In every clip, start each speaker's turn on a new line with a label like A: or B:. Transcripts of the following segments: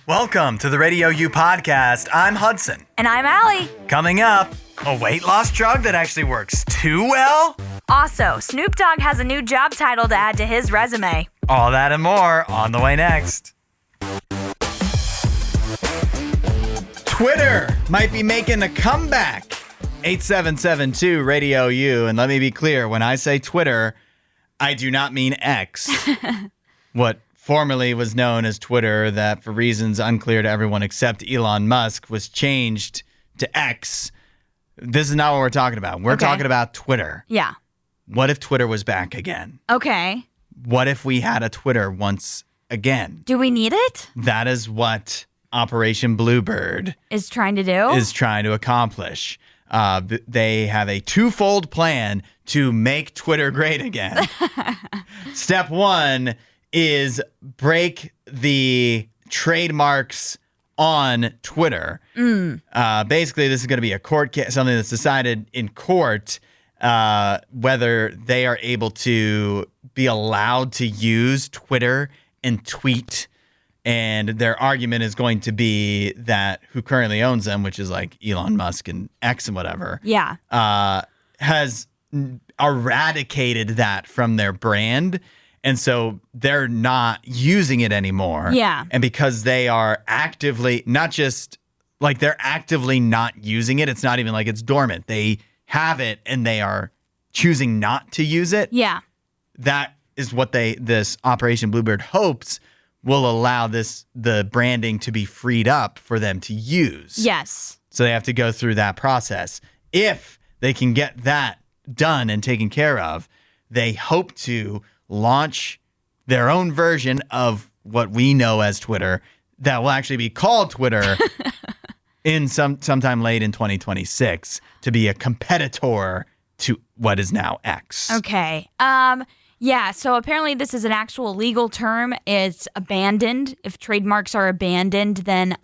A: Welcome to the RadioU podcast. I'm Hudson.
B: And I'm Allie.
A: Coming up, a weight loss drug that actually works too well?
B: Also, Snoop Dogg has a new job title to add to his resume.
A: All that and more on the way next. Twitter might be making a comeback. 8772 RadioU. And let me be clear, when I say Twitter, I do not mean X. What formerly was known as Twitter, that for reasons unclear to everyone except Elon Musk was changed to X. This is not what we're talking about. We're talking about Twitter.
B: Yeah.
A: What if Twitter was back again?
B: Okay.
A: What if we had a Twitter once again?
B: Do we need it?
A: That is what Operation Bluebird
B: Is trying to
A: accomplish. They have a twofold plan to make Twitter great again. Step one is break the trademarks on Twitter. Basically, this is going to be a court case, something that's decided in court, whether they are able to be allowed to use Twitter and tweet. And their argument is going to be that who currently owns them, which is like Elon Musk and X and whatever, has eradicated that from their brand. And so they're not using it anymore.
B: Yeah.
A: And because they are actively, not just like they're actively not using it, it's not even like it's dormant. They have it and they are choosing not to use it.
B: Yeah.
A: That is what this Operation Bluebird hopes will allow the branding to be freed up for them to use.
B: Yes.
A: So they have to go through that process. If they can get that done and taken care of, they hope to launch their own version of what we know as Twitter that will actually be called Twitter in sometime late in 2026 to be a competitor to what is now X.
B: Okay. Yeah, so apparently this is an actual legal term. It's abandoned. If trademarks are abandoned, then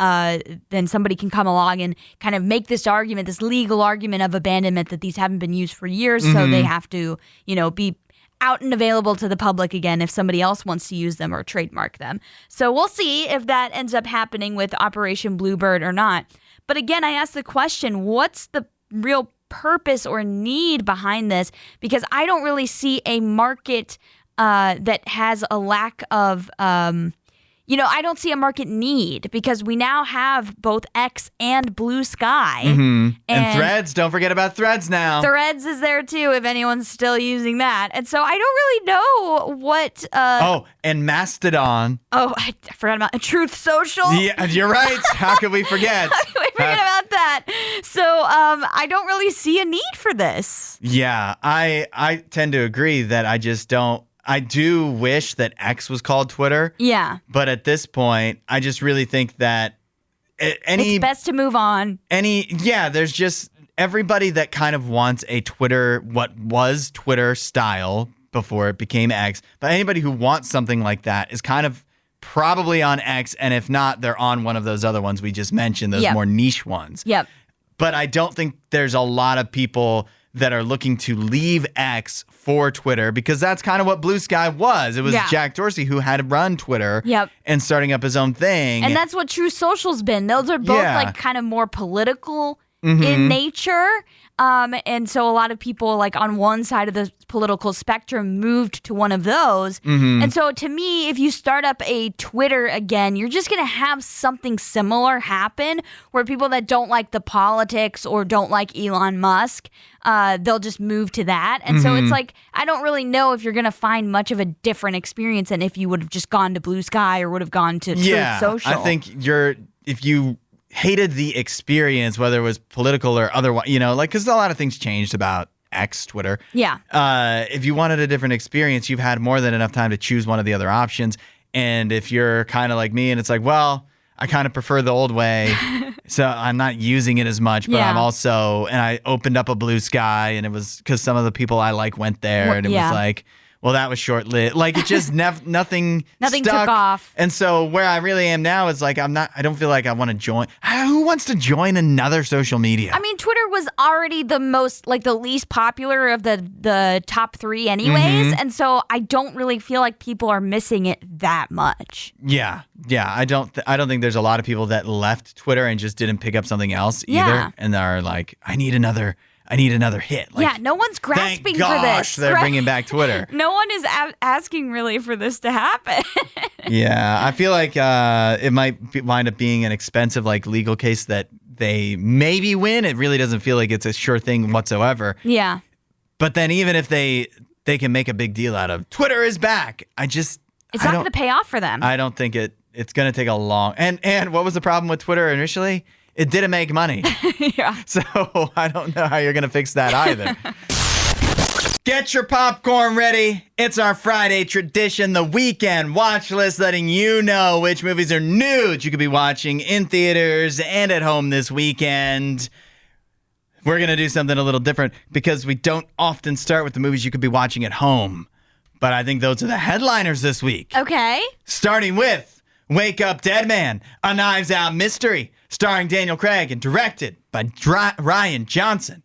B: somebody can come along and kind of make this argument, this legal argument of abandonment, that these haven't been used for years, so they have to, be out and available to the public again if somebody else wants to use them or trademark them. So we'll see if that ends up happening with Operation Bluebird or not. But again, I ask the question, what's the real purpose or need behind this? Because I don't really see a market that has a lack of, I don't see a market need, because we now have both X and Blue Sky.
A: And Threads, don't forget about Threads now.
B: Threads is there too, if anyone's still using that. And so I don't really know what...
A: and Mastodon.
B: Oh, I forgot about Truth Social.
A: Yeah, you're right. How could we forget?
B: How could we forget about that? So I don't really see a need for this.
A: Yeah, I tend to agree that I just don't. I do wish that X was called Twitter.
B: Yeah.
A: But at this point, I just really think that
B: it's best to move on.
A: There's just everybody that kind of wants a Twitter, what was Twitter style before it became X. But anybody who wants something like that is kind of probably on X. And if not, they're on one of those other ones we just mentioned, those more niche ones.
B: Yep.
A: But I don't think there's a lot of people that are looking to leave X for Twitter, because that's kind of what Blue Sky was. It was Jack Dorsey who had run Twitter and starting up his own thing.
B: And that's what True Social's been. Those are both like kind of more political in nature. And so a lot of people like on one side of the political spectrum moved to one of those. And so to me, if you start up a Twitter again, you're just going to have something similar happen where people that don't like the politics or don't like Elon Musk, they'll just move to that. And so it's like, I don't really know if you're going to find much of a different experience than if you would have just gone to Blue Sky or would have gone to Truth Social.
A: I think if you hated the experience, whether it was political or otherwise, because a lot of things changed about X, Twitter.
B: Yeah.
A: If you wanted a different experience, you've had more than enough time to choose one of the other options. And if you're kind of like me and it's like, well, I kind of prefer the old way, so I'm not using it as much, but I'm also, and I opened up a Blue Sky, and it was because some of the people I like went there, and it was like, well, that was short-lived. Like, it just nothing
B: Nothing
A: stuck.
B: took off.
A: And so where I really am now is like, I don't feel like I want to join. Who wants to join another social media?
B: I mean, Twitter was already the least popular of the top 3 anyways. And so I don't really feel like people are missing it that much.
A: Yeah. I don't think there's a lot of people that left Twitter and just didn't pick up something else either.
B: Yeah.
A: And are like, I need another hit. Like,
B: yeah, no one's grasping
A: thank gosh
B: for this.
A: they're
B: right?
A: bringing back Twitter.
B: No one is asking really for this to happen.
A: Yeah, I feel like it might wind up being an expensive like legal case that they maybe win. It really doesn't feel like it's a sure thing whatsoever.
B: Yeah.
A: But then even if they can make a big deal out of Twitter is back,
B: It's not going to pay off for them.
A: I don't think it's going to take a long. And what was the problem with Twitter initially? It didn't make money.
B: Yeah.
A: So I don't know how you're going to fix that either. Get your popcorn ready. It's our Friday tradition, the weekend watch list, letting you know which movies are new that you could be watching in theaters and at home this weekend. We're going to do something a little different because we don't often start with the movies you could be watching at home. But I think those are the headliners this week.
B: Okay.
A: Starting with Wake Up Dead Man, a Knives Out mystery, starring Daniel Craig and directed by Ryan Johnson.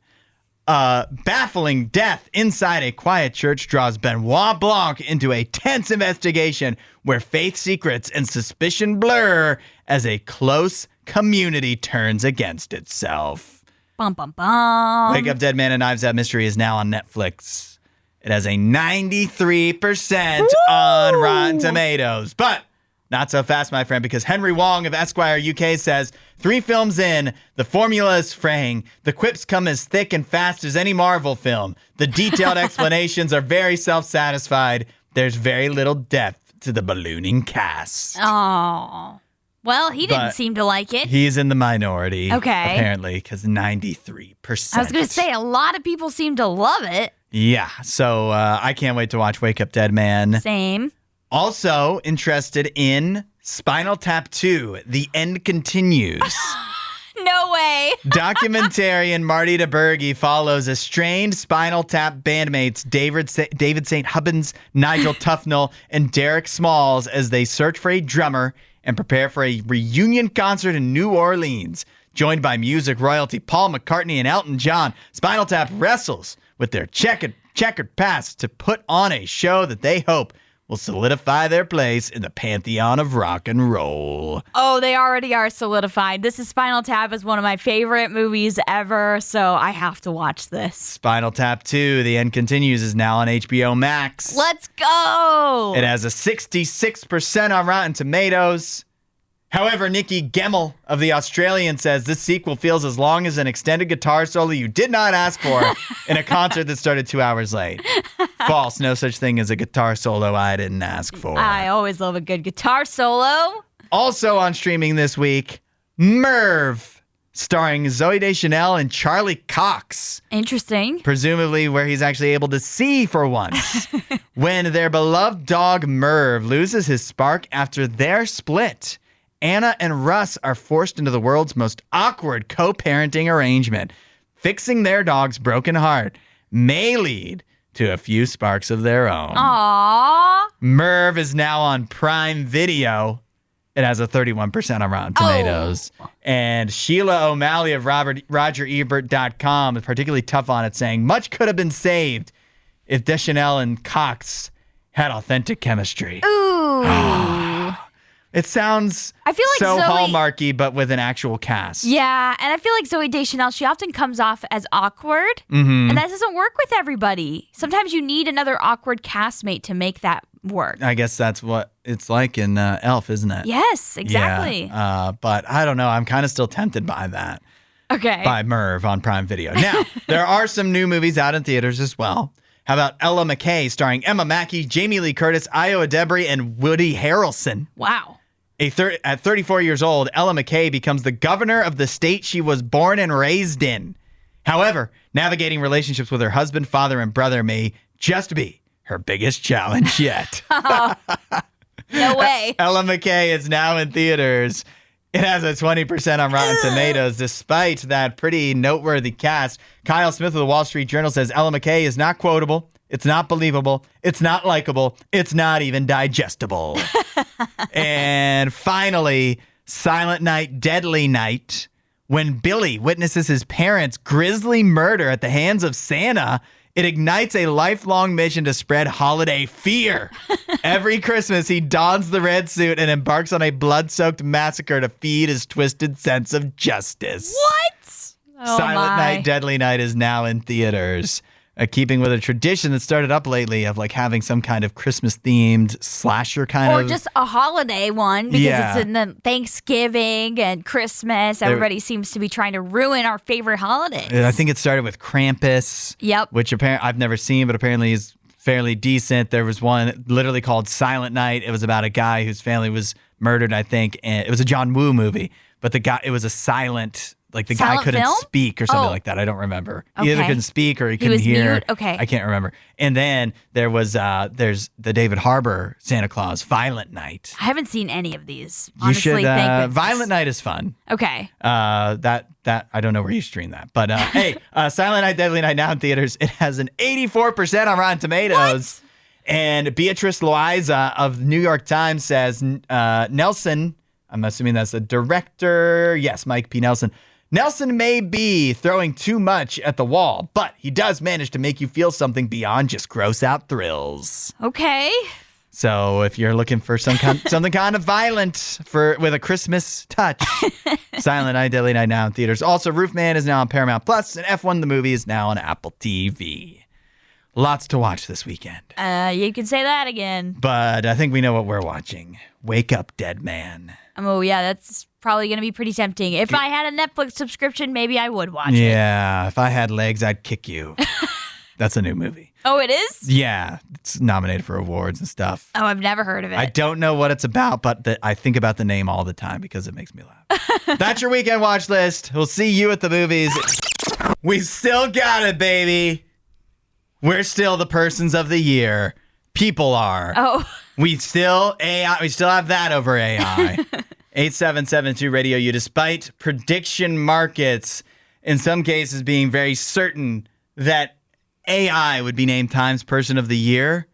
A: Baffling death inside a quiet church draws Benoit Blanc into a tense investigation where faith secrets and suspicion blur as a close community turns against itself.
B: Bum, bum, bum.
A: Wake Up Dead Man, a Knives Out mystery is now on Netflix. It has a 93% on Rotten Tomatoes. But not so fast, my friend, because Henry Wong of Esquire UK says, 3 films in, the formula is fraying. The quips come as thick and fast as any Marvel film. The detailed explanations are very self-satisfied. There's very little depth to the ballooning cast.
B: Oh. Well, he didn't
A: But
B: seem to like it.
A: He's in the minority.
B: Okay.
A: Apparently, because 93%.
B: I was going to say, a lot of people seem to love it.
A: Yeah, so I can't wait to watch Wake Up Dead Man.
B: Same.
A: Also interested in Spinal Tap 2, The End Continues.
B: No way.
A: Documentarian Marty DeBurgi follows estranged Spinal Tap bandmates David St. Hubbins, Nigel Tufnell, and Derek Smalls as they search for a drummer and prepare for a reunion concert in New Orleans. Joined by music royalty Paul McCartney and Elton John, Spinal Tap wrestles with their checkered past to put on a show that they hope will solidify their place in the pantheon of rock and roll.
B: Oh, they already are solidified. This is Spinal Tap is one of my favorite movies ever, so I have to watch this.
A: Spinal Tap 2, The End Continues, is now on HBO Max.
B: Let's go!
A: It has a 66% on Rotten Tomatoes. However, Nikki Gemmell of The Australian says this sequel feels as long as an extended guitar solo you did not ask for in a concert that started 2 hours late. False. No such thing as a guitar solo I didn't ask for.
B: I always love a good guitar solo.
A: Also on streaming this week, Merv, starring Zoe Deschanel and Charlie Cox.
B: Interesting.
A: Presumably where he's actually able to see for once. When their beloved dog Merv loses his spark after their split, Anna and Russ are forced into the world's most awkward co-parenting arrangement. Fixing their dog's broken heart may lead to a few sparks of their own.
B: Aww.
A: Merv is now on Prime Video. It has a 31% on Rotten Tomatoes. Oh. And Sheila O'Malley of RogerEbert.com is particularly tough on it, saying, much could have been saved if Deschanel and Cox had authentic chemistry.
B: Ooh.
A: It sounds
B: I feel like
A: so
B: Zoe,
A: hallmarky, but with an actual cast.
B: Yeah, and I feel like Zoe Deschanel, she often comes off as awkward, and that doesn't work with everybody. Sometimes you need another awkward castmate to make that work.
A: I guess that's what it's like in Elf, isn't it?
B: Yes, exactly.
A: Yeah, but I don't know. I'm kind of still tempted by that.
B: Okay.
A: By Merv on Prime Video. Now, there are some new movies out in theaters as well. How about Ella McKay, starring Emma Mackey, Jamie Lee Curtis, Io Debris, and Woody Harrelson?
B: Wow.
A: At 34 years old, Ella McKay becomes the governor of the state she was born and raised in. However, navigating relationships with her husband, father, and brother may just be her biggest challenge yet.
B: No way.
A: Ella McKay is now in theaters. It has a 20% on Rotten Tomatoes, despite that pretty noteworthy cast. Kyle Smith of the Wall Street Journal says Ella McKay is not quotable, it's not believable, it's not likable, it's not even digestible. And finally, Silent Night, Deadly Night. When Billy witnesses his parents' grisly murder at the hands of Santa, it ignites a lifelong mission to spread holiday fear. Every Christmas, he dons the red suit and embarks on a blood-soaked massacre to feed his twisted sense of justice.
B: What? Oh,
A: Silent
B: my.
A: Night, Deadly Night is now in theaters. Keeping with a tradition that started up lately of like having some kind of Christmas-themed slasher kind
B: Or
A: of.
B: just a holiday one because
A: Yeah.
B: it's in the Thanksgiving and Christmas. Everybody seems to be trying to ruin our favorite holidays.
A: I think it started with Krampus.
B: Yep.
A: Which apparently I've never seen, but apparently is fairly decent. There was one literally called Silent Night. It was about a guy whose family was murdered, I think, and it was a John Woo movie. But it was a silent, like the guy
B: Silent
A: couldn't
B: film?
A: speak or something
B: Oh.
A: like that. I don't remember. He either
B: Okay.
A: couldn't speak or he couldn't
B: was
A: hear.
B: mute? Okay.
A: I can't remember. And then there's the David Harbour Santa Claus, Violent Night.
B: I haven't seen any of these.
A: You
B: Honestly,
A: should.
B: thank goodness.
A: Violent Night is fun.
B: Okay.
A: That I don't know where you stream that, but hey, Silent Night, Deadly Night now in theaters. It has an 84% on Rotten Tomatoes. And Beatrice Loaiza of New York Times says Nelson, I'm assuming that's the director. Yes, Mike P. Nelson. Nelson may be throwing too much at the wall, but he does manage to make you feel something beyond just gross out thrills.
B: Okay.
A: So if you're looking for something kind of violent with a Christmas touch, Silent Night, Deadly Night now in theaters. Also, Roofman is now on Paramount Plus, and F1 the movie is now on Apple TV. Lots to watch this weekend.
B: You can say that again.
A: But I think we know what we're watching. Wake Up, Dead Man.
B: Oh, yeah, that's probably going to be pretty tempting. If I had a Netflix subscription, maybe I would watch it.
A: Yeah, if I had legs, I'd kick you. That's a new movie.
B: Oh, it is?
A: Yeah, it's nominated for awards and stuff.
B: Oh, I've never heard of it.
A: I don't know what it's about, but I think about the name all the time because it makes me laugh. That's your weekend watch list. We'll see you at the movies. We still got it, baby. We're still the persons of the year. People are.
B: Oh.
A: We still have that over AI. 8772 RadioU, despite prediction markets in some cases being very certain that AI would be named Time's Person of the Year,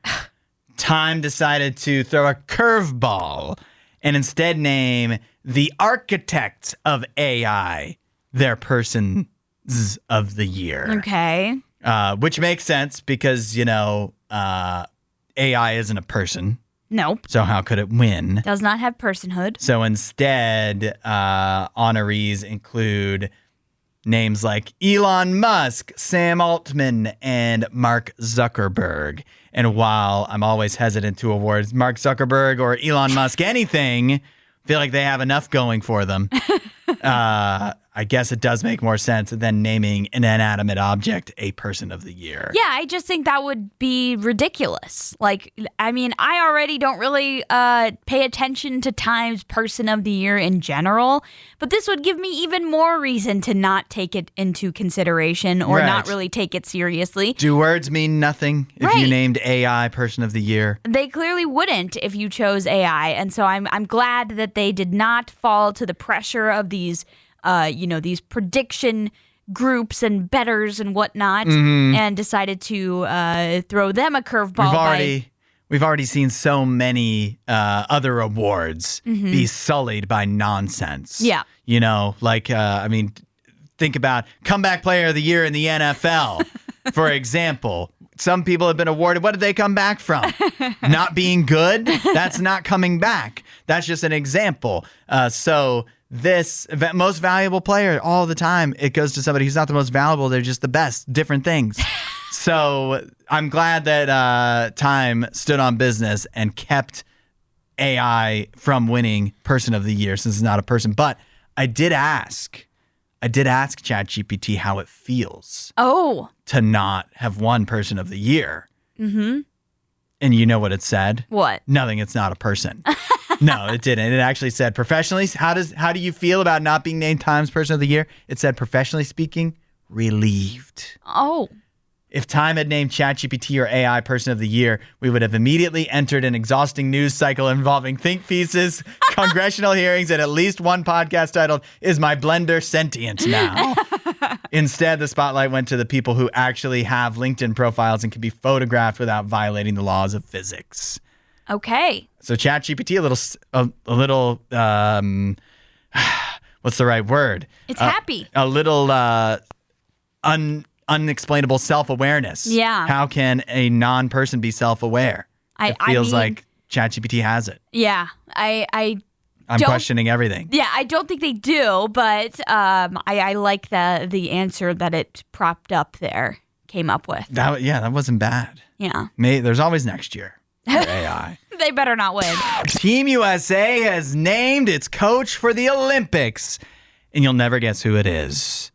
A: Time decided to throw a curveball and instead name the architects of AI their Persons of the Year.
B: Okay.
A: Which makes sense because, AI isn't a person.
B: Nope.
A: So how could it win?
B: Does not have personhood.
A: So instead, honorees include names like Elon Musk, Sam Altman, and Mark Zuckerberg. And while I'm always hesitant to award Mark Zuckerberg or Elon Musk anything, I feel like they have enough going for them. I guess it does make more sense than naming an inanimate object a person of the year.
B: Yeah, I just think that would be ridiculous. Like, I mean, I already don't really pay attention to Time's Person of the Year in general, but this would give me even more reason to not take it into consideration or
A: Right.
B: not really take it seriously.
A: Do words mean nothing if you
B: Right.
A: named AI person of the year?
B: They clearly wouldn't if you chose AI, and so I'm glad that they did not fall to the pressure of these these prediction groups and betters and whatnot, and decided to throw them a curveball.
A: We've already seen so many other awards be sullied by nonsense.
B: Yeah.
A: Think about Comeback Player of the Year in the NFL, for example. Some people have been awarded. What did they come back from? Not being good? That's not coming back. That's just an example. So this most valuable player all the time, it goes to somebody who's not the most valuable. They're just the best. Different things. So I'm glad that Time stood on business and kept AI from winning Person of the Year since it's not a person. But I did ask ChatGPT how it feels to not have won Person of the Year. Mm-hmm. And you know what it said?
B: What?
A: Nothing. It's not a person. No, it didn't. It actually said professionally. How do you feel about not being named Time's Person of the Year? It said professionally speaking, relieved.
B: Oh.
A: If Time had named ChatGPT or AI Person of the Year, we would have immediately entered an exhausting news cycle involving think pieces, congressional hearings, and at least one podcast titled, Is My Blender Sentient Now? Instead, the spotlight went to the people who actually have LinkedIn profiles and can be photographed without violating the laws of physics.
B: Okay.
A: So ChatGPT, a little, what's the right word?
B: It's happy.
A: A little unexplainable self-awareness.
B: Yeah.
A: How can a non-person be self-aware? It feels like ChatGPT has it.
B: Yeah.
A: I'm questioning everything.
B: Yeah, I don't think they do, but I like the answer that it propped up there, came up with.
A: That wasn't bad.
B: Yeah.
A: There's always next year for AI.
B: They better not win.
A: Team USA has named its coach for the Olympics, and you'll never guess who it is.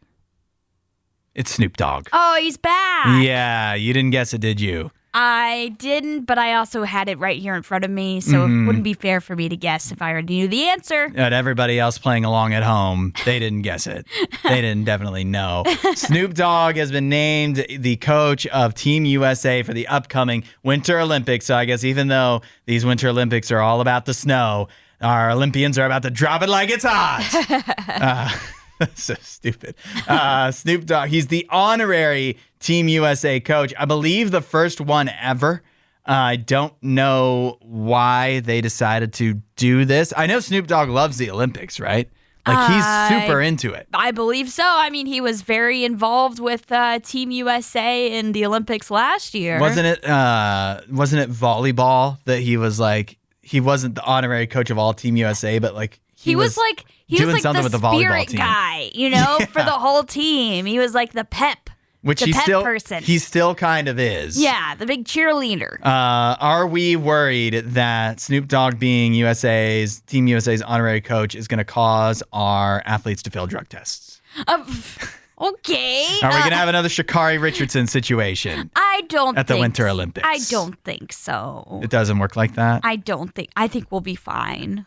A: It's Snoop Dogg.
B: Oh, he's back.
A: Yeah, you didn't guess it, did you?
B: I didn't, but I also had it right here in front of me, so it wouldn't be fair for me to guess if I already knew the answer.
A: But everybody else playing along at home, they didn't guess it. They didn't definitely know. Snoop Dogg has been named the coach of Team USA for the upcoming Winter Olympics. So I guess even though these Winter Olympics are all about the snow, our Olympians are about to drop it like it's hot. So stupid. Snoop Dogg, he's the honorary Team USA coach. I believe the first one ever. I don't know why they decided to do this. I know Snoop Dogg loves the Olympics, right? Like he's super into it.
B: I believe so. I mean, he was very involved with Team USA in the Olympics last year.
A: Wasn't it volleyball that he was like, he wasn't the honorary coach of all Team USA, but like he was like
B: the
A: with the volleyball
B: spirit
A: team.
B: guy, you know, for the whole team. He was like the pep.
A: Which
B: person.
A: He still kind of is.
B: Yeah, the big cheerleader.
A: Are we worried that Snoop Dogg being Team USA's honorary coach is going to cause our athletes to fail drug tests?
B: Okay.
A: Are we going to have another Sha'Carri Richardson situation?
B: I don't
A: at the Winter Olympics.
B: I don't think so.
A: It doesn't work like that?
B: I think we'll be fine.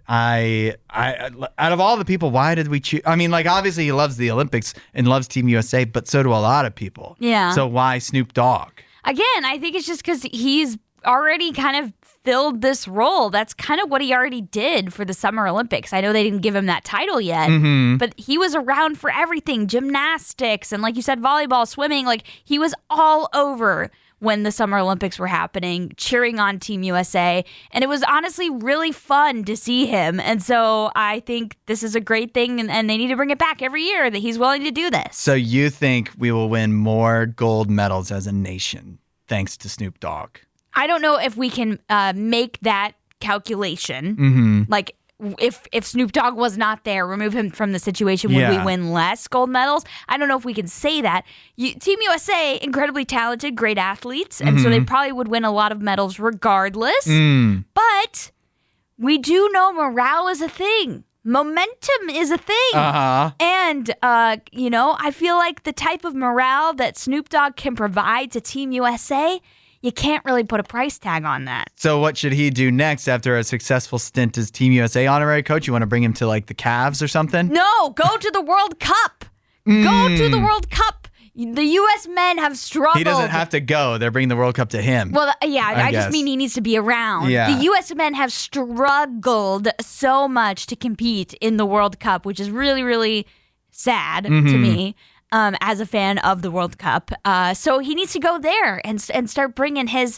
A: I out of all the people, why did we choose? I mean, like, obviously he loves the Olympics and loves Team USA, but so do a lot of people.
B: Yeah.
A: So why Snoop Dogg?
B: Again, I think it's just because he's already kind of filled this role. That's kind of what he already did for the Summer Olympics. I know they didn't give him that title yet, but he was around for everything, gymnastics, and like you said, volleyball, swimming. Like, he was all over when the Summer Olympics were happening, cheering on Team USA. And it was honestly really fun to see him. And so I think this is a great thing, and they need to bring it back every year that he's willing to do this.
A: So you think we will win more gold medals as a nation thanks to Snoop Dogg?
B: I don't know if we can make that calculation. Like, if Snoop Dogg was not there, remove him from the situation, would we win less gold medals? I don't know if we can say that. Team USA, incredibly talented, great athletes, and so they probably would win a lot of medals regardless. But we do know morale is a thing. Momentum is a thing. And, I feel like the type of morale that Snoop Dogg can provide to Team USA, you can't really put a price tag on that.
A: So what should he do next after a successful stint as Team USA honorary coach? You want to bring him to like the Cavs or something?
B: No, go to the World Cup. Go to the World Cup. The U.S. men have struggled.
A: He doesn't have to go. They're bringing the World Cup to him.
B: Well, yeah, I just mean he needs to be around.
A: Yeah.
B: The U.S. men have struggled so much to compete in the World Cup, which is really, really sad to me. As a fan of the World Cup. So he needs to go there and start bringing his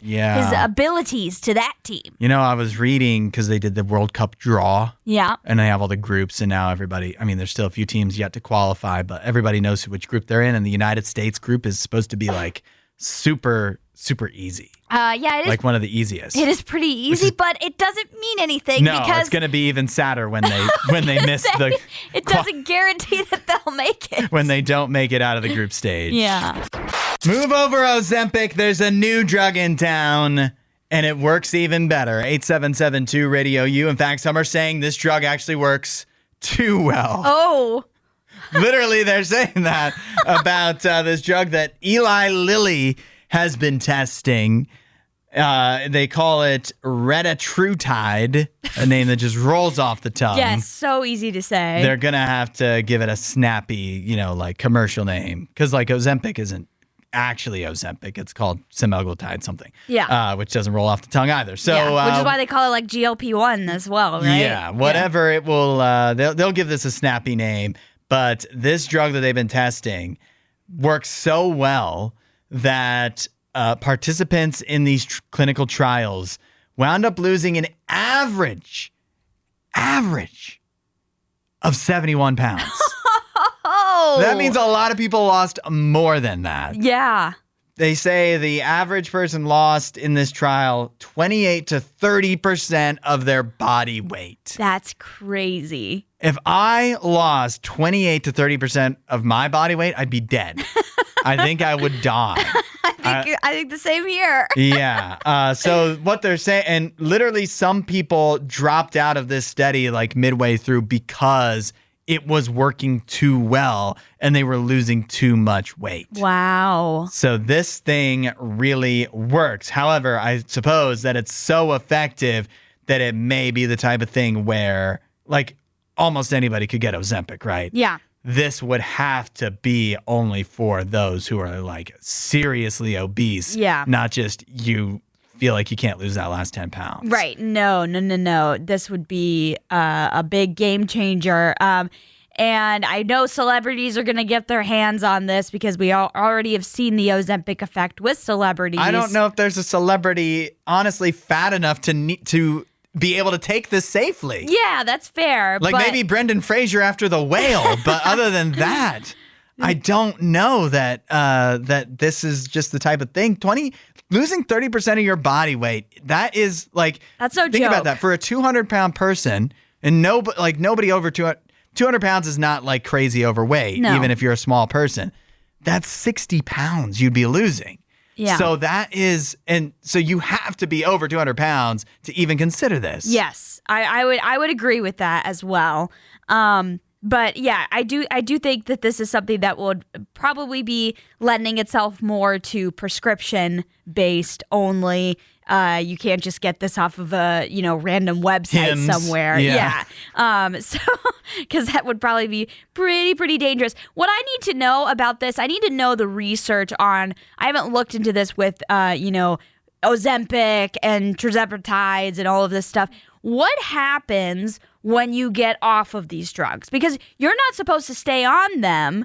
B: abilities to that team.
A: You know, I was reading because they did the World Cup draw.
B: Yeah.
A: And they have all the groups, and now everybody, I mean, there's still a few teams yet to qualify, but everybody knows which group they're in. And the United States group is supposed to be like super, super easy.
B: Yeah, it is.
A: Like one of the easiest.
B: It is pretty easy, but it doesn't mean anything.
A: No,
B: because
A: it's going to be even sadder when they miss the.
B: It doesn't guarantee that they'll make it.
A: When they don't make it out of the group stage.
B: Yeah.
A: Move over, Ozempic. There's a new drug in town, and it works even better. 8772 RadioU. In fact, some are saying this drug actually works too well.
B: Oh.
A: Literally, they're saying that about this drug that Eli Lilly has been testing. They call it retatrutide, a name that just rolls off the tongue.
B: Yes, so easy to say.
A: They're going to have to give it a snappy, like commercial name. Because like Ozempic isn't actually Ozempic. It's called semaglutide something.
B: Yeah.
A: Which doesn't roll off the tongue either. So,
B: which is why they call it like GLP-1 as well, right?
A: Yeah, whatever it will, they'll give this a snappy name. But this drug that they've been testing works so well that participants in these clinical trials wound up losing an average of 71 pounds.
B: Oh,
A: That means a lot of people lost more than that.
B: yeah.
A: They say the average person lost in this trial 28 to 30% of their body weight.
B: That's crazy.
A: If I lost 28 to 30% of my body weight, I'd be dead. I think I would die.
B: I think the same here.
A: Yeah. So what they're saying, and literally some people dropped out of this study like midway through because it was working too well and they were losing too much weight.
B: Wow.
A: So this thing really works. However, I suppose that it's so effective that it may be the type of thing where like almost anybody could get Ozempic, right?
B: Yeah.
A: This would have to be only for those who are like seriously obese.
B: Yeah.
A: Not just you feel like you can't lose that last 10 pounds.
B: Right. No. This would be a big game changer. And I know celebrities are going to get their hands on this because we already have seen the Ozempic effect with celebrities.
A: I don't know if there's a celebrity honestly fat enough to be able to take this safely.
B: Yeah, that's fair.
A: Like
B: but
A: maybe Brendan Fraser after The Whale, but other than that, I don't know that that this is just the type of thing. Losing 30% of your body weight, that is like
B: That's no
A: think
B: joke.
A: about that for a 200-pound person, and nobody over 200 pounds is not like crazy overweight,
B: No.
A: even if you're a small person. That's 60 pounds you'd be losing.
B: Yeah.
A: So that is, and so you have to be over 200 pounds to even consider this.
B: Yes, I would agree with that as well. But yeah, I do think that this is something that would probably be lending itself more to prescription based only. You can't just get this off of a random website
A: Hims.
B: somewhere.
A: Yeah.
B: So because that would probably be pretty dangerous. What I need to know about this, I need to know the research on. I haven't looked into this with Ozempic and tirzepatides and all of this stuff. What happens when you get off of these drugs? Because you're not supposed to stay on them,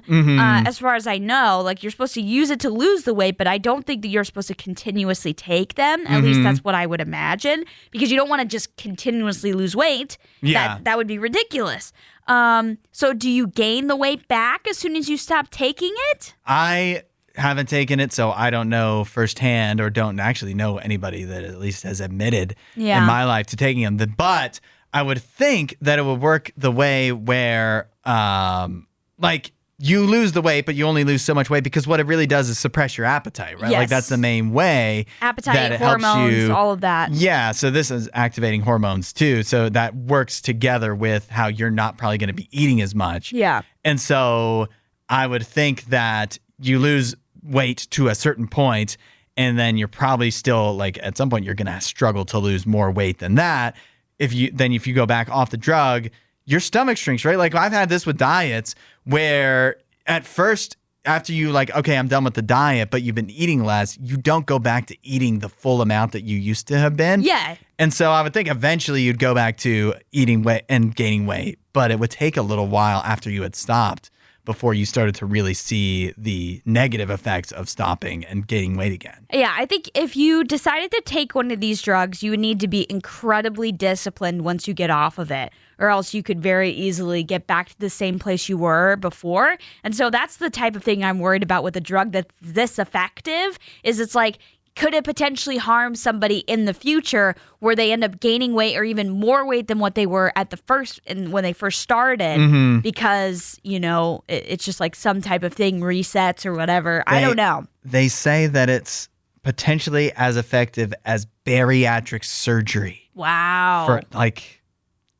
B: as far as I know. Like, you're supposed to use it to lose the weight, but I don't think that you're supposed to continuously take them. At least that's what I would imagine, because you don't want to just continuously lose weight.
A: Yeah.
B: That would be ridiculous. So do you gain the weight back as soon as you stop taking it?
A: I haven't taken it, so I don't know firsthand, or don't actually know anybody that at least has admitted in my life to taking them. But I would think that it would work the way where, like, you lose the weight, but you only lose so much weight because what it really does is suppress your appetite, right?
B: Yes.
A: Like, that's the main way.
B: Appetite,
A: that it helps
B: hormones,
A: you.
B: all of that.
A: Yeah, so this is activating hormones too. So that works together with how you're not probably going to be eating as much.
B: Yeah.
A: And so I would think that you lose weight to a certain point, and then you're probably still, like, at some point you're going to struggle to lose more weight than that. If you go back off the drug, your stomach shrinks, right? Like, I've had this with diets where at first, after you okay, I'm done with the diet, but you've been eating less, you don't go back to eating the full amount that you used to have been.
B: Yeah.
A: And so I would think eventually you'd go back to eating weight and gaining weight, but it would take a little while after you had stopped before you started to really see the negative effects of stopping and gaining weight again.
B: Yeah, I think if you decided to take one of these drugs, you would need to be incredibly disciplined once you get off of it, or else you could very easily get back to the same place you were before. And so that's the type of thing I'm worried about with a drug that's this effective, is it's like, could it potentially harm somebody in the future where they end up gaining weight or even more weight than what they were at the first and when they first started because, it's just like some type of thing resets or whatever. I don't know.
A: They say that it's potentially as effective as bariatric surgery.
B: Wow.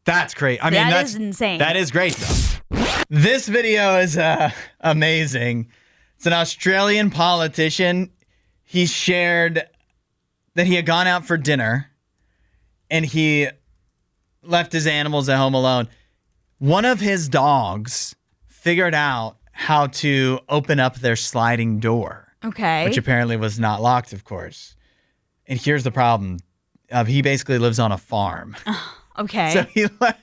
A: That's great. I mean,
B: that is insane.
A: That is great, though. This video is amazing. It's an Australian politician. He shared that he had gone out for dinner and he left his animals at home alone. One of his dogs figured out how to open up their sliding door.
B: Okay.
A: which apparently was not locked, of course. And here's the problem. He basically lives on a farm.
B: Okay.
A: So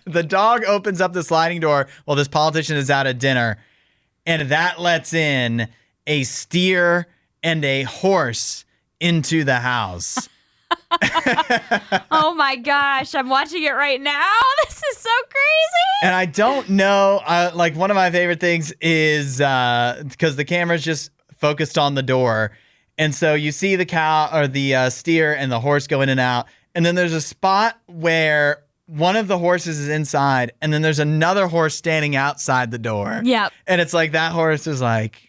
A: the dog opens up the sliding door while this politician is out at dinner, and that lets in a steer and a horse into the house.
B: Oh my gosh, I'm watching it right now. This is so crazy.
A: And I don't know, like one of my favorite things is because the camera's just focused on the door. And so you see the cow or the steer and the horse go in and out. And then there's a spot where one of the horses is inside, and then there's another horse standing outside the door.
B: Yep.
A: And it's like that horse is like,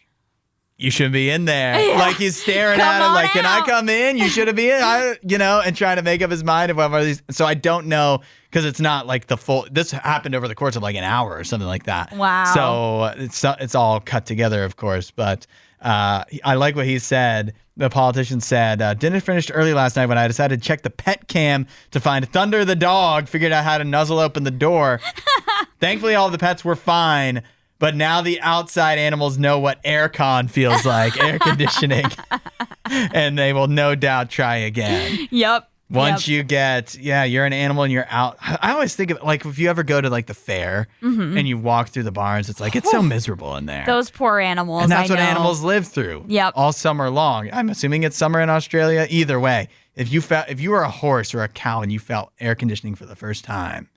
A: you shouldn't be in there.
B: Yeah.
A: Like he's staring
B: Come
A: at him
B: on
A: like, can I
B: out.
A: come in? You shouldn't be in. And trying to make up his mind about these. So I don't know because it's not like the full. This happened over the course of like an hour or something like that.
B: Wow.
A: So it's all cut together, of course. But I like what he said. The politician said, dinner finished early last night when I decided to check the pet cam to find Thunder the dog, figured out how to nuzzle open the door. Thankfully, all the pets were fine. But now the outside animals know what aircon feels like, air conditioning. And they will no doubt try again.
B: Yep.
A: Once you get, you're an animal and you're out. I always think of like if you ever go to like the fair and you walk through the barns, it's like it's so miserable in there.
B: Those poor animals.
A: And that's
B: I
A: what
B: know.
A: animals live through.
B: Yep.
A: All summer long. I'm assuming it's summer in Australia. Either way, if you were a horse or a cow and you felt air conditioning for the first time,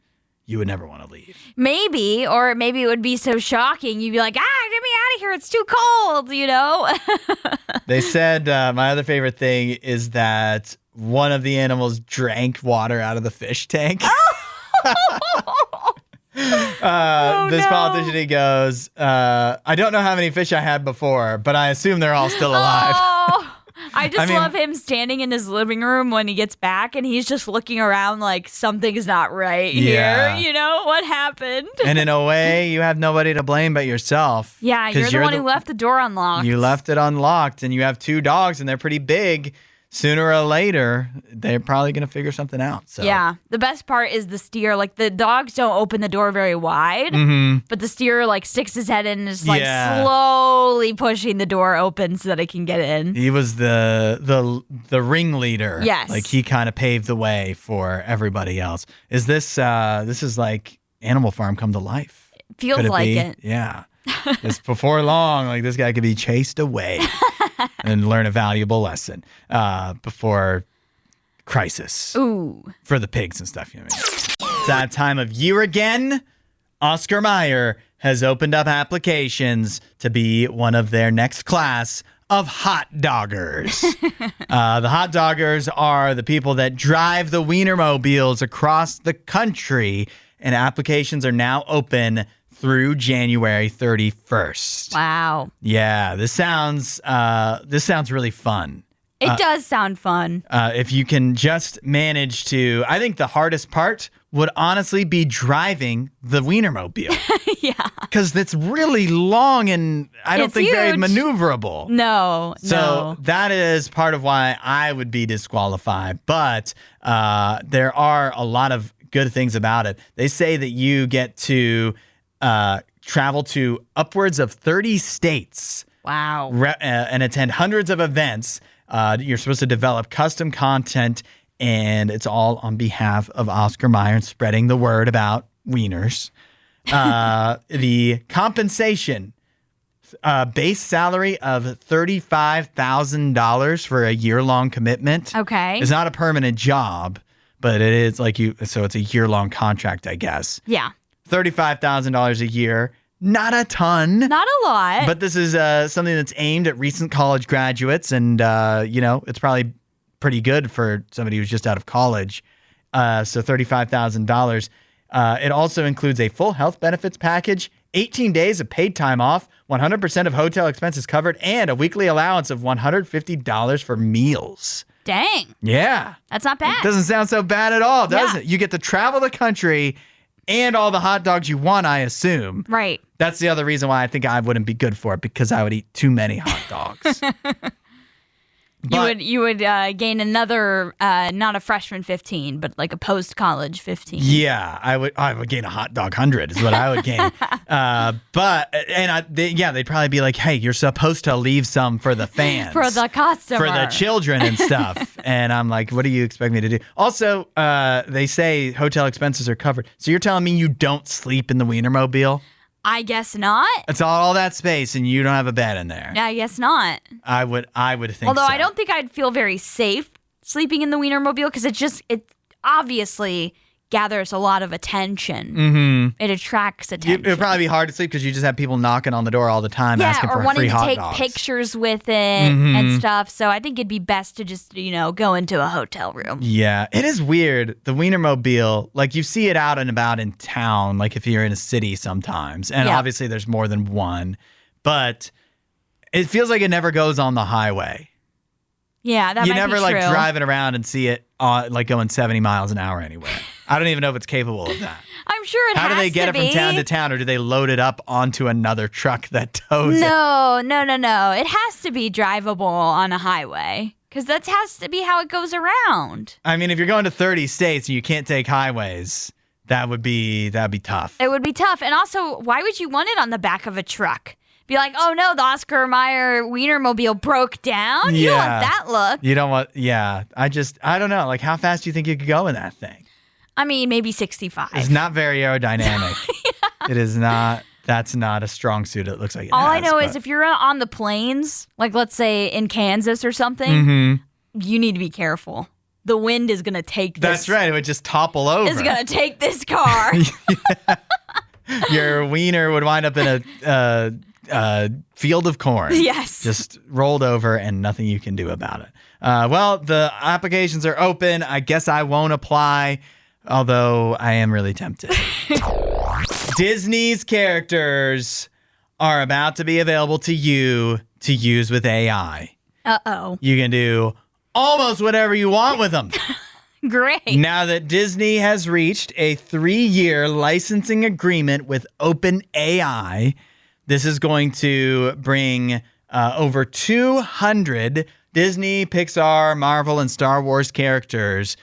A: you would never want to leave.
B: Maybe, or maybe it would be so shocking. You'd be like, get me out of here. It's too cold, you know?
A: They said my other favorite thing is that one of the animals drank water out of the fish tank. This politician, he goes, I don't know how many fish I had before, but I assume they're all still alive.
B: Oh, I just love him standing in his living room when he gets back and he's just looking around like something's not right
A: Yeah.
B: here. You know, what happened?
A: And in a way, you have nobody to blame but yourself.
B: Yeah,
A: 'Cause
B: you're the one who left the door unlocked.
A: You left it unlocked, and you have two dogs, and they're pretty big. Sooner or later, they're probably going to figure something out. So.
B: Yeah. The best part is the steer. Like, the dogs don't open the door very wide, but the steer, like, sticks his head in and is, like, slowly pushing the door open so that it can get in.
A: He was the ringleader.
B: Yes.
A: Like, he kind of paved the way for everybody else. Is this is like Animal Farm come to life?
B: Feels
A: Could it
B: like
A: be?
B: it.
A: Yeah. It's before long, like, this guy could be chased away and learn a valuable lesson before crisis.
B: Ooh.
A: For the pigs and stuff. You know what I mean? It's that time of year again. Oscar Mayer has opened up applications to be one of their next class of hot doggers. The hot doggers are the people that drive the Wienermobiles across the country, and applications are now open through January 31st.
B: Wow.
A: Yeah, this sounds really fun.
B: It does sound fun.
A: If you can just manage to, I think the hardest part would honestly be driving the Wienermobile.
B: Yeah.
A: Because it's really long and I don't
B: It's
A: think very
B: huge.
A: maneuverable.
B: No.
A: So that is part of why I would be disqualified. But there are a lot of good things about it. They say that you get to travel to upwards of 30 states.
B: Wow.
A: And attend hundreds of events. You're supposed to develop custom content, and it's all on behalf of Oscar Mayer and spreading the word about wieners. The compensation, base salary of $35,000 for a year-long commitment.
B: Okay.
A: It's not a permanent job, but it is so it's a year-long contract, I guess.
B: Yeah.
A: $35,000 a year. Not a ton.
B: Not a lot.
A: But this is something that's aimed at recent college graduates, and it's probably pretty good for somebody who's just out of college. So $35,000. It also includes a full health benefits package, 18 days of paid time off, 100% of hotel expenses covered, and a weekly allowance of $150 for meals.
B: Dang.
A: Yeah.
B: That's not bad.
A: Doesn't sound so bad at all, does
B: Yeah.
A: it? You get to travel the country and all the hot dogs you want, I assume.
B: Right.
A: That's the other reason why I think I wouldn't be good for it, because I would eat too many hot dogs.
B: You would gain another, not a freshman 15, but like a post-college 15.
A: Yeah, I would gain a hot dog 100 is what I would gain. They'd probably be like, hey, you're supposed to leave some for the fans.
B: For the customer.
A: For the children and stuff. And I'm like, what do you expect me to do? Also, they say hotel expenses are covered. So you're telling me you don't sleep in the Wienermobile?
B: I guess not.
A: It's all that space and you don't have a bed in there.
B: I guess not.
A: I would think
B: Although
A: so.
B: I don't think I'd feel very safe sleeping in the Wienermobile because it obviously gathers a lot of attention.
A: Mm-hmm.
B: It attracts attention.
A: It would probably be hard to sleep because you just have people knocking on the door all the time asking for free hot dogs.
B: or wanting to take pictures with it and stuff. So I think it'd be best to just, go into a hotel room.
A: Yeah, it is weird. The Wienermobile, like you see it out and about in town, like if you're in a city sometimes. And obviously there's more than one. But it feels like it never goes on the highway.
B: Yeah, that might be true.
A: You never like driving around and see it like going 70 miles an hour anywhere. I don't even know if it's capable of that.
B: I'm sure it has to be.
A: How do they get it from town to town, or do they load it up onto another truck that tows it?
B: No. It has to be drivable on a highway because that has to be how it goes around.
A: I mean, if you're going to 30 states and you can't take highways, that'd be tough.
B: It would be tough. And also, why would you want it on the back of a truck? Be like, oh no, the Oscar Mayer Wienermobile broke down? You don't want that look.
A: You don't want, I don't know. Like, how fast do you think you could go in that thing?
B: I mean, maybe 65.
A: It's not very aerodynamic. It is not. That's not a strong suit. It looks like it
B: All
A: has,
B: I know is if you're on the plains, like let's say in Kansas or something, you need to be careful. The wind is going to take this.
A: That's right. It would just topple over.
B: It's going to take this car.
A: Your wiener would wind up in a field of corn.
B: Yes.
A: Just rolled over and nothing you can do about it. Well, the applications are open. I guess I won't apply, although I am really tempted. Disney's characters are about to be available to you to use with AI.
B: Uh-oh.
A: You can do almost whatever you want with them.
B: Great.
A: Now that Disney has reached a 3-year licensing agreement with OpenAI, this is going to bring over 200 Disney, Pixar, Marvel, and Star Wars characters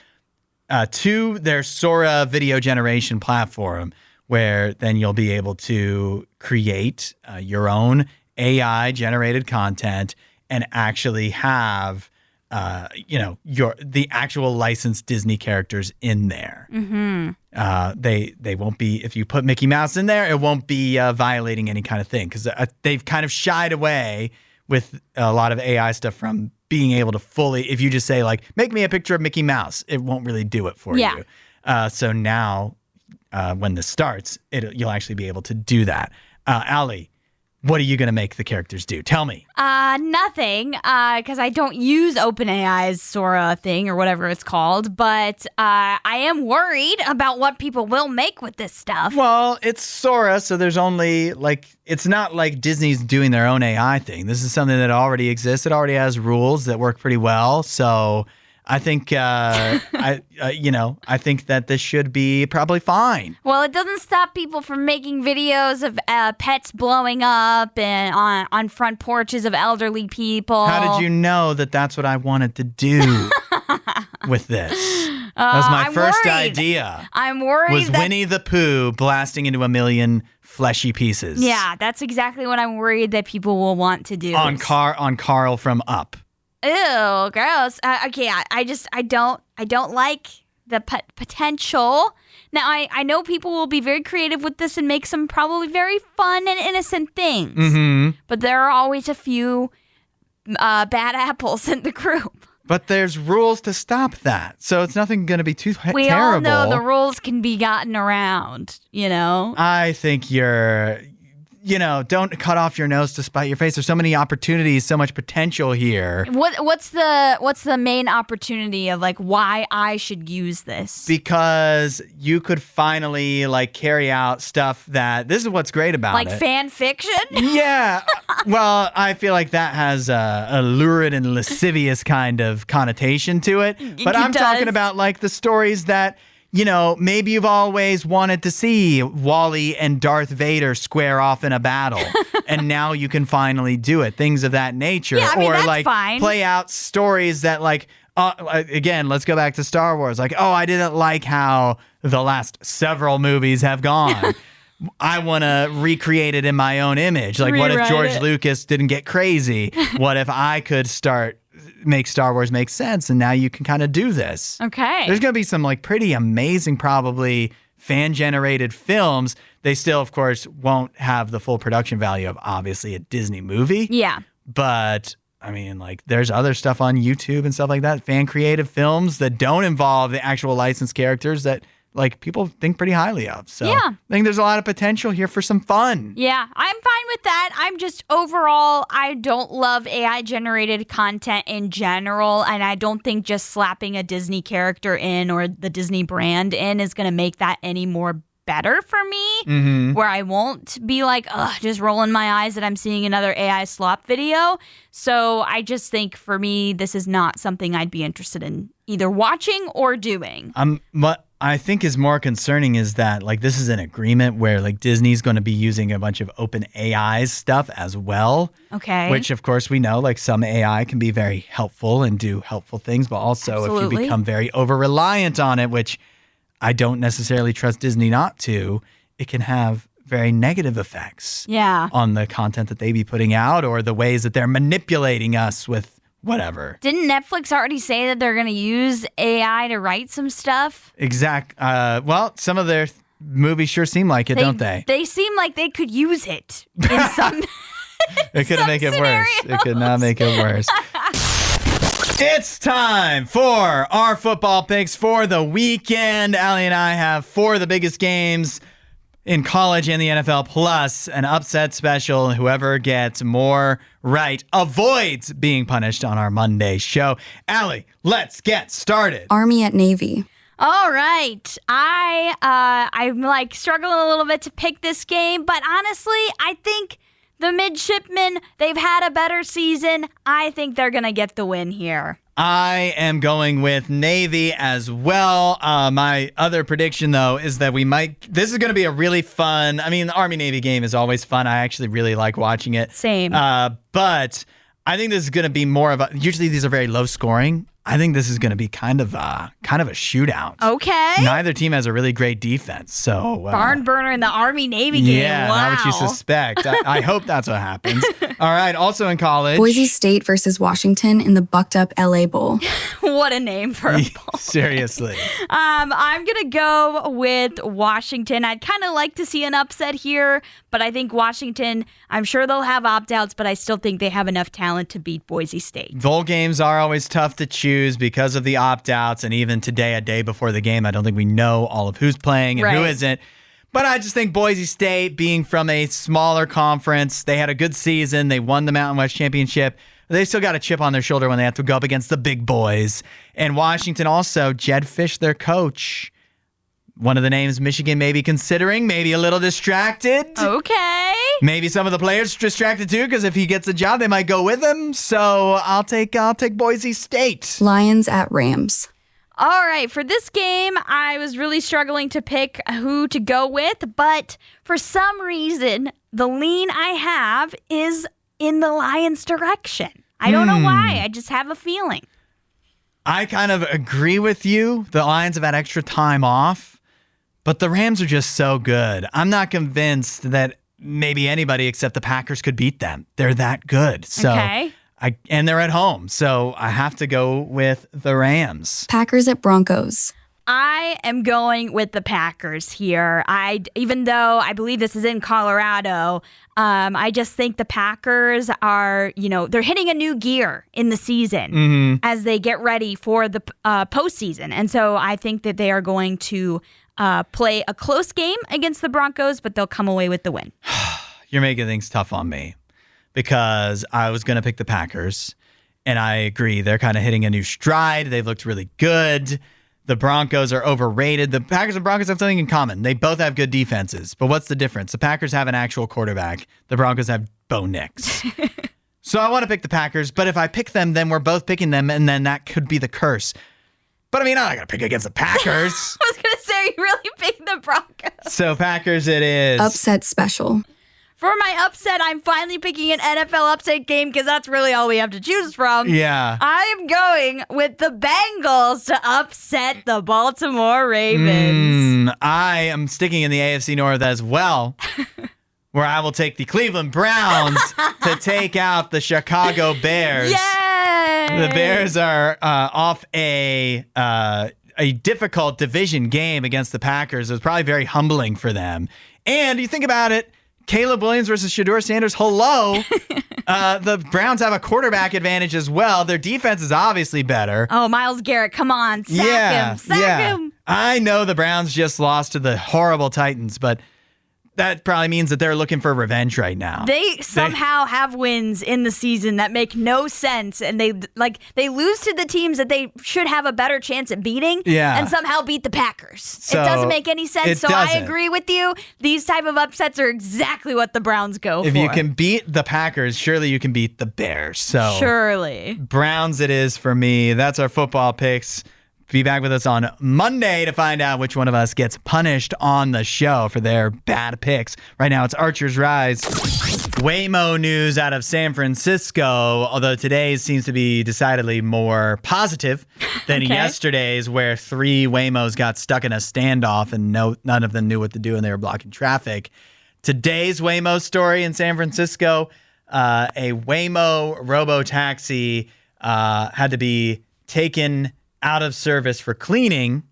A: to their Sora video generation platform, where then you'll be able to create your own AI-generated content and actually have the actual licensed Disney characters in there. Mm-hmm. They won't be, if you put Mickey Mouse in there, it won't be violating any kind of thing, because they've kind of shied away with a lot of AI stuff from being able to fully, if you just say like, make me a picture of Mickey Mouse, it won't really do it for you. So now when this starts, you'll actually be able to do that. Allie, what are you going to make the characters do? Tell me.
B: Nothing, because I don't use OpenAI's Sora thing or whatever it's called, but I am worried about what people will make with this stuff.
A: Well, it's Sora, so there's only, it's not like Disney's doing their own AI thing. This is something that already exists. It already has rules that work pretty well, so I think, I think that this should be probably fine.
B: Well, it doesn't stop people from making videos of pets blowing up and on front porches of elderly people.
A: How did you know that that's what I wanted to do with this? That was my first idea.
B: I'm worried.
A: Was Winnie the Pooh blasting into a million fleshy pieces?
B: Yeah, that's exactly what I'm worried that people will want to do.
A: On Carl from Up.
B: Ew, gross. Okay, I don't like the potential. Now, I know people will be very creative with this and make some probably very fun and innocent things. Mm-hmm. But there are always a few bad apples in the group.
A: But there's rules to stop that. So it's nothing going to be too terrible.
B: We all know the rules can be gotten around,
A: I think don't cut off your nose to spite your face. There's so many opportunities, so much potential here.
B: What's the main opportunity of why I should use this?
A: Because you could finally carry out stuff this is what's great about it.
B: Fan fiction?
A: Yeah. Well, I feel like that has a lurid and lascivious kind of connotation to it. But I'm talking about the stories that maybe you've always wanted to see Wally and Darth Vader square off in a battle, and now you can finally do it. Things of that nature.
B: Yeah, I mean,
A: or
B: that's
A: like
B: fine.
A: play out stories that again, let's go back to Star Wars. Like, I didn't like how the last several movies have gone. I want to recreate it in my own image. Like, what if George Lucas didn't get crazy? What if I could make Star Wars make sense? And now you can kind of do this.
B: Okay.
A: There's going to be some pretty amazing, probably fan-generated films. They still, of course, won't have the full production value of obviously a Disney movie.
B: Yeah.
A: But I mean, there's other stuff on YouTube and stuff like that, fan-created films that don't involve the actual licensed characters that people think pretty highly of. So
B: yeah.
A: I think there's a lot of potential here for some fun.
B: Yeah, I'm fine with that. I'm just overall, I don't love AI generated content in general. And I don't think just slapping a Disney character in or the Disney brand in is going to make that any more better for me, where I won't be just rolling my eyes that I'm seeing another AI slop video. So I just think for me, this is not something I'd be interested in either watching or doing.
A: What I think is more concerning is that this is an agreement where Disney's going to be using a bunch of open AI stuff as well.
B: Okay.
A: Which of course we know some AI can be very helpful and do helpful things, but also
B: Absolutely.
A: If you become very over reliant on it, which I don't necessarily trust Disney not to, it can have very negative effects on the content that they be putting out or the ways that they're manipulating us with whatever.
B: Didn't Netflix already say that they're going to use AI to write some stuff?
A: Well, some of their movies sure seem like it, don't they?
B: They seem like they could use it in some
A: It could make it worse. It could not make it worse. It's time for our football picks for the weekend. Allie and I have 4 of the biggest games in college and the NFL, plus an upset special. Whoever gets more right avoids being punished on our Monday show. Allie, let's get started.
C: Army at Navy.
B: All right. I'm struggling a little bit to pick this game, but honestly, I think the midshipmen, they've had a better season. I think they're going to get the win here.
A: I am going with Navy as well. My other prediction, though, is that this is going to be a really fun, the Army-Navy game is always fun. I actually really like watching it.
B: Same.
A: But I think this is going to be more of usually these are very low scoring. I think this is going to be kind of a shootout.
B: Okay.
A: Neither team has a really great defense, so
B: barn burner in the Army-Navy game.
A: Yeah,
B: wow.
A: not what you suspect. I hope that's what happens. All right, also in college,
C: Boise State versus Washington in the bucked up LA Bowl.
B: What a name for a bowl.
A: Seriously.
B: I'm going to go with Washington. I'd kind of like to see an upset here, but I think Washington, I'm sure they'll have opt-outs, but I still think they have enough talent to beat Boise State.
A: Bowl games are always tough to choose because of the opt-outs, and even today, a day before the game, I don't think we know all of who's playing and who isn't. But I just think Boise State, being from a smaller conference, they had a good season. They won the Mountain West Championship. They still got a chip on their shoulder when they have to go up against the big boys. And Washington also, Jed Fish, their coach. One of the names Michigan may be considering, maybe a little distracted.
B: Okay.
A: Maybe some of the players distracted too, because if he gets a job, they might go with him. So I'll take Boise State.
C: Lions at Rams.
B: All right, for this game, I was really struggling to pick who to go with, but for some reason, the lean I have is in the Lions' direction. I don't know why. I just have a feeling.
A: I kind of agree with you. The Lions have had extra time off, but the Rams are just so good. I'm not convinced that maybe anybody except the Packers could beat them. They're that good. So.
B: Okay.
A: And they're at home, so I have to go with the Rams.
C: Packers at Broncos.
B: I am going with the Packers here. Even though I believe this is in Colorado, I just think the Packers are, they're hitting a new gear in the season as they get ready for the postseason. And so I think that they are going to play a close game against the Broncos, but they'll come away with the win.
A: You're making things tough on me. Because I was going to pick the Packers, and I agree. They're kind of hitting a new stride. They've looked really good. The Broncos are overrated. The Packers and Broncos have something in common. They both have good defenses. But what's the difference? The Packers have an actual quarterback. The Broncos have Bo Nix. So I want to pick the Packers, but if I pick them, then we're both picking them, and then that could be the curse. But I'm not going to pick against the Packers.
B: I was going to say, you really picking the Broncos?
A: So Packers it is.
C: Upset special.
B: For my upset, I'm finally picking an NFL upset game because that's really all we have to choose from.
A: Yeah.
B: I am going with the Bengals to upset the Baltimore Ravens.
A: I am sticking in the AFC North as well, where I will take the Cleveland Browns to take out the Chicago Bears.
B: Yay!
A: The Bears are off a difficult division game against the Packers. It was probably very humbling for them. And you think about it, Caleb Williams versus Shedeur Sanders. Hello. The Browns have a quarterback advantage as well. Their defense is obviously better.
B: Oh, Myles Garrett, come on. Sack him.
A: I know the Browns just lost to the horrible Titans, but that probably means that they're looking for revenge right now.
B: They somehow have wins in the season that make no sense, and they lose to the teams that they should have a better chance at beating, and somehow beat the Packers.
A: So
B: it doesn't make any sense. So
A: doesn't.
B: I agree with you. These type of upsets are exactly what the Browns go for.
A: If you can beat the Packers, surely you can beat the Bears. So
B: surely.
A: Browns it is for me. That's our football picks. Be back with us on Monday to find out which one of us gets punished on the show for their bad picks. Right now, it's Archer's Rise. Waymo news out of San Francisco, although today's seems to be decidedly more positive than yesterday's, where 3 Waymos got stuck in a standoff and none of them knew what to do and they were blocking traffic. Today's Waymo story in San Francisco, a Waymo robo-taxi had to be taken out of service for cleaning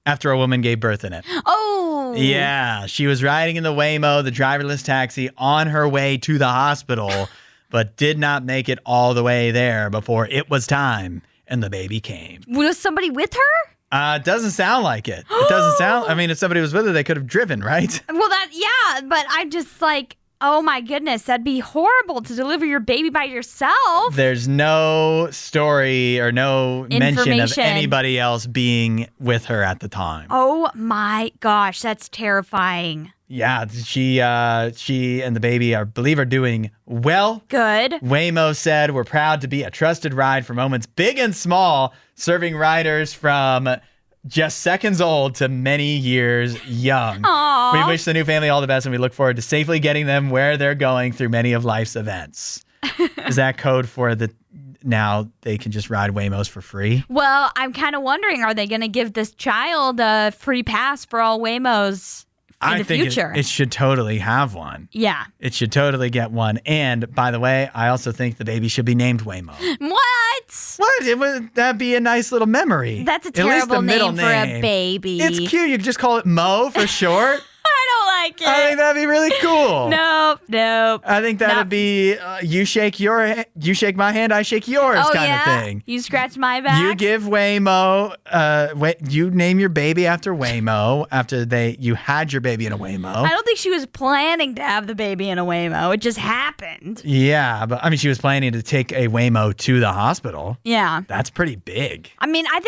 A: after a woman gave birth in it.
B: Oh.
A: Yeah. She was riding in the Waymo, the driverless taxi, on her way to the hospital, but did not make it all the way there before it was time and the baby came.
B: Was somebody with her?
A: It doesn't sound like it. It doesn't sound, I mean, if somebody was with her, they could have driven, right?
B: Well, but I'm just like, oh my goodness, that'd be horrible to deliver your baby by yourself.
A: There's no story or no mention of anybody else being with her at the time.
B: Oh my gosh, that's terrifying.
A: Yeah, she and the baby, I believe, are doing well.
B: Good.
A: Waymo said, "We're proud to be a trusted ride for moments big and small, serving riders from just seconds old to many years young."
B: Aww.
A: We wish the new family all the best, and we look forward to safely getting them where they're going through many of life's events. Is that code for now they can just ride Waymos for free?
B: Well, I'm kind of wondering, are they going to give this child a free pass for all Waymos in the future?
A: It should totally have one.
B: Yeah.
A: It should totally get one. And by the way, I also think the baby should be named Waymo.
B: What?
A: That'd be a nice little memory.
B: That's a terrible name for a baby.
A: It's cute. You could just call it Mo for short.
B: I don't like it.
A: I think that'd be really cool.
B: Nope.
A: I think that'd be you shake my hand, I shake yours kind of thing.
B: You scratch my back.
A: You give Waymo, you name your baby after Waymo after you had your baby in a Waymo.
B: I don't think she was planning to have the baby in a Waymo. It just happened.
A: Yeah, but I mean, she was planning to take a Waymo to the hospital.
B: Yeah.
A: That's pretty big.
B: I mean, I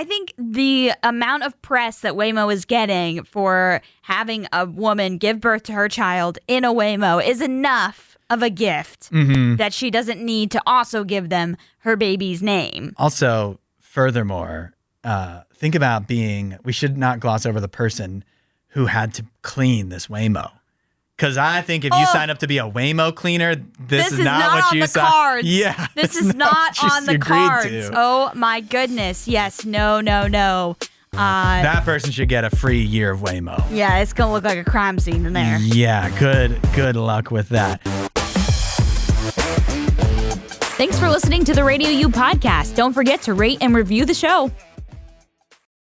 B: think the amount of press that Waymo is getting for having a woman give birth to her child in a Waymo is enough of a gift that she doesn't need to also give them her baby's name.
A: Also, furthermore, think about we should not gloss over the person who had to clean this Waymo. Because I think if you sign up to be a Waymo cleaner, this is not what you signed.
B: Cards.
A: Yeah,
B: this is not on the cards.
A: To.
B: Oh my goodness. Yes. No.
A: That person should get a free year of Waymo.
B: Yeah, it's gonna look like a crime scene in there.
A: Yeah, good luck with that.
B: Thanks for listening to the RadioU podcast. Don't forget to rate and review the show.